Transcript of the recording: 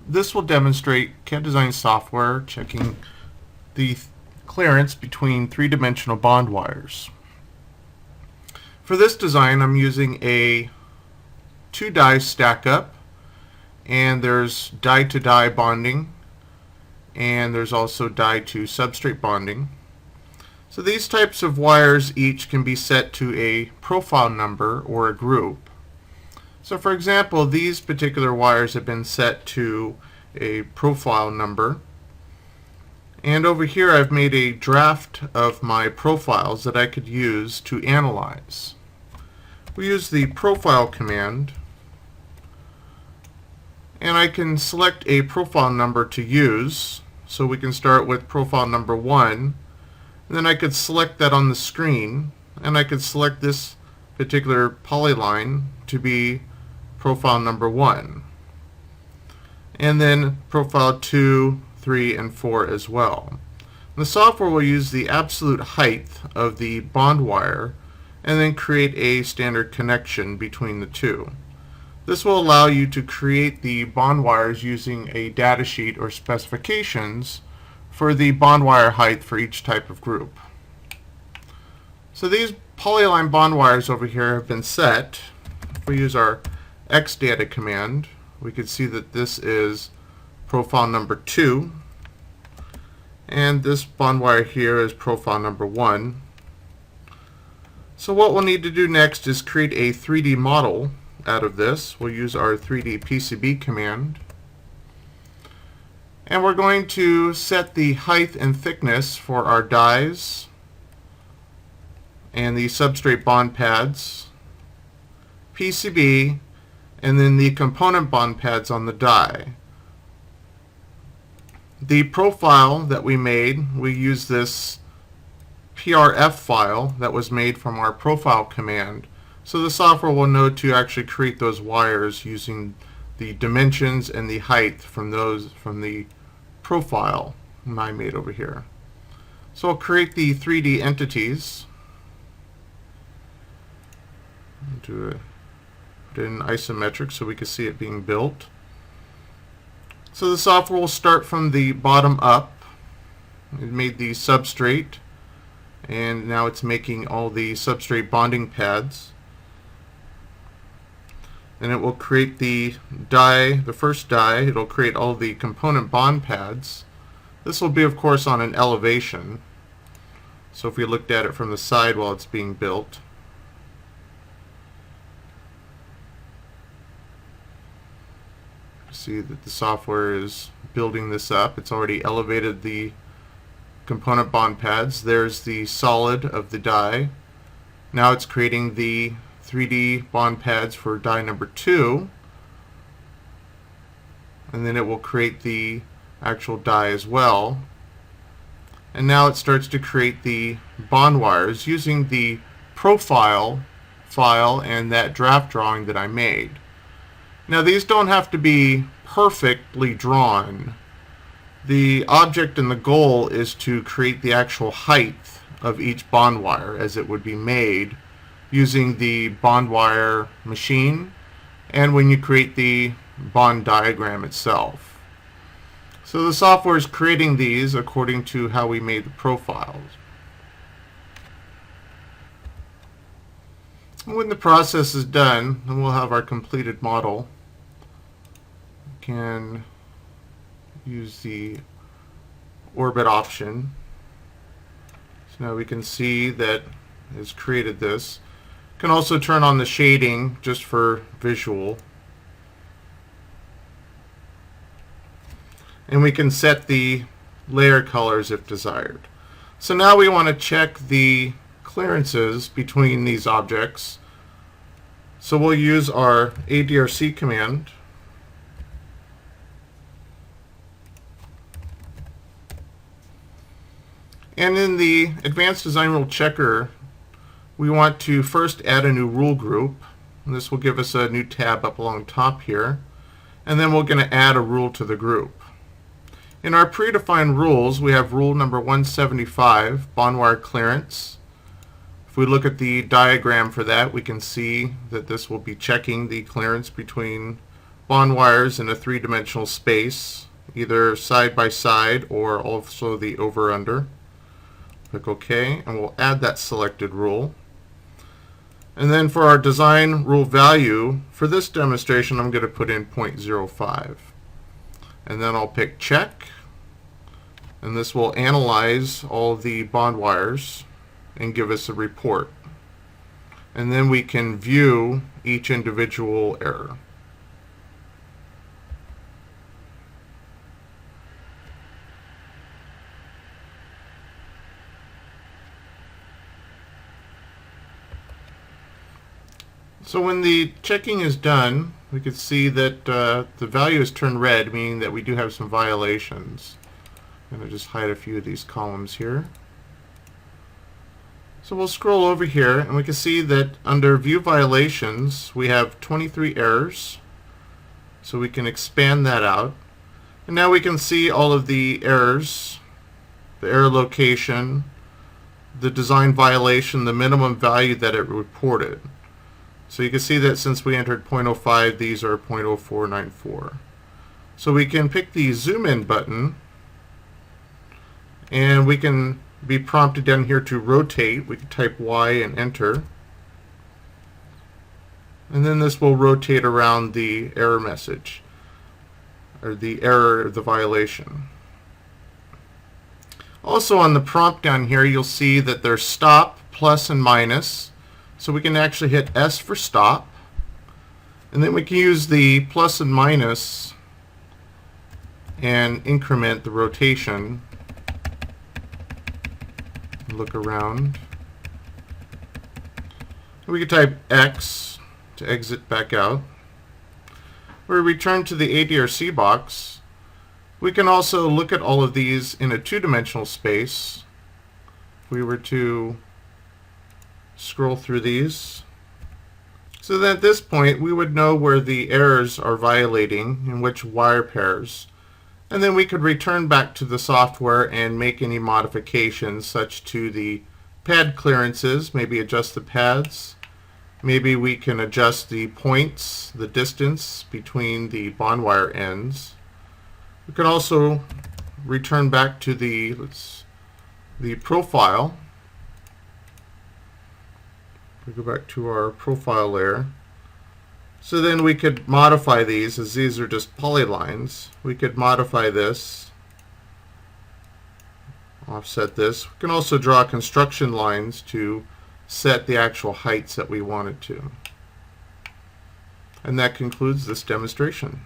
This will demonstrate CAD design software checking the clearance between three-dimensional bond wires. For this design, I'm using a 2-die stack up, and there's die-to-die bonding, and there's also die-to-substrate bonding. So these types of wires each can be set to a profile number or a group. So for example, these particular wires have been set to a profile number. And over here I've made a draft of my profiles that I could use to analyze. We use the profile command, and I can select a profile number to use. So we can start with profile number 1, and then I could select that on the screen, and I could select this particular polyline to be profile number 1, and then profile 2, 3, and 4 as well. The software will use the absolute height of the bond wire and then create a standard connection between the two. This will allow you to create the bond wires using a datasheet or specifications for the bond wire height for each type of group. So these polyline bond wires over here have been set. If we use our xdata command, we can see that this is profile number 2, and this bond wire here is profile number 1. So what we'll need to do next is create a 3D model out of this. We'll use our 3D PCB command, and we're going to set the height and thickness for our dies and the substrate bond pads, PCB, and then the component bond pads on the die. The profile that we made, we use this PRF file that was made from our profile command. So the software will know to actually create those wires using the dimensions and the height from the profile I made over here. So I'll create the 3D entities. Put it in isometric so we can see it being built. So the software will start from the bottom up. It made the substrate, and now it's making all the substrate bonding pads. And it will create the die, the first die. It'll create all the component bond pads. This will be, of course, on an elevation. So if we looked at it from the side while it's being built, see that the software is building this up. It's already elevated the component bond pads. There's the solid of the die. Now it's creating the 3D bond pads for die number 2, and then it will create the actual die as well. And now it starts to create the bond wires using the profile file and that draft drawing that I made. Now these don't have to be perfectly drawn. The object and the goal is to create the actual height of each bond wire as it would be made using the bond wire machine and when you create the bond diagram itself. So the software is creating these according to how we made the profiles. When the process is done, then we'll have our completed model. We can use the orbit option. So now we can see that it's created this. You can also turn on the shading just for visual. And we can set the layer colors if desired. So now we want to check the clearances between these objects. So we'll use our ADRC command. And in the Advanced Design Rule Checker, we want to first add a new rule group. And this will give us a new tab up along top here. And then we're going to add a rule to the group. In our predefined rules, we have rule number 175, bond wire clearance. If we look at the diagram for that, we can see that this will be checking the clearance between bond wires in a three-dimensional space, either side by side or also the over-under. Click OK, and we'll add that selected rule. And then for our design rule value, for this demonstration, I'm going to put in 0.05. And then I'll pick check. And this will analyze all the bond wires and give us a report. And then we can view each individual error. So when the checking is done, we can see that the value is turned red, meaning that we do have some violations. I'm going to just hide a few of these columns here. So we'll scroll over here and we can see that under View Violations we have 23 errors. So we can expand that out. And now we can see all of the errors, the error location, the design violation, the minimum value that it reported. So you can see that since we entered 0.05, these are 0.0494. So we can pick the zoom in button and we can be prompted down here to rotate. We can type Y and enter. And then this will rotate around the error message, or the error of the violation. Also on the prompt down here, you'll see that there's stop, plus, and minus. So we can actually hit S for stop. And then we can use the plus and minus and increment the rotation. Look around. We can type X to exit back out. We return to the ADRC box. We can also look at all of these in a two-dimensional space. If we were to scroll through these, so that at this point we would know where the errors are violating and which wire pairs. And then we could return back to the software and make any modifications, such to the pad clearances, maybe adjust the pads. Maybe we can adjust the points, the distance between the bond wire ends. We can also return back to the profile. We go back to our profile layer. So then we could modify these, as these are just polylines. We could modify this, offset this. We can also draw construction lines to set the actual heights that we wanted to. And that concludes this demonstration.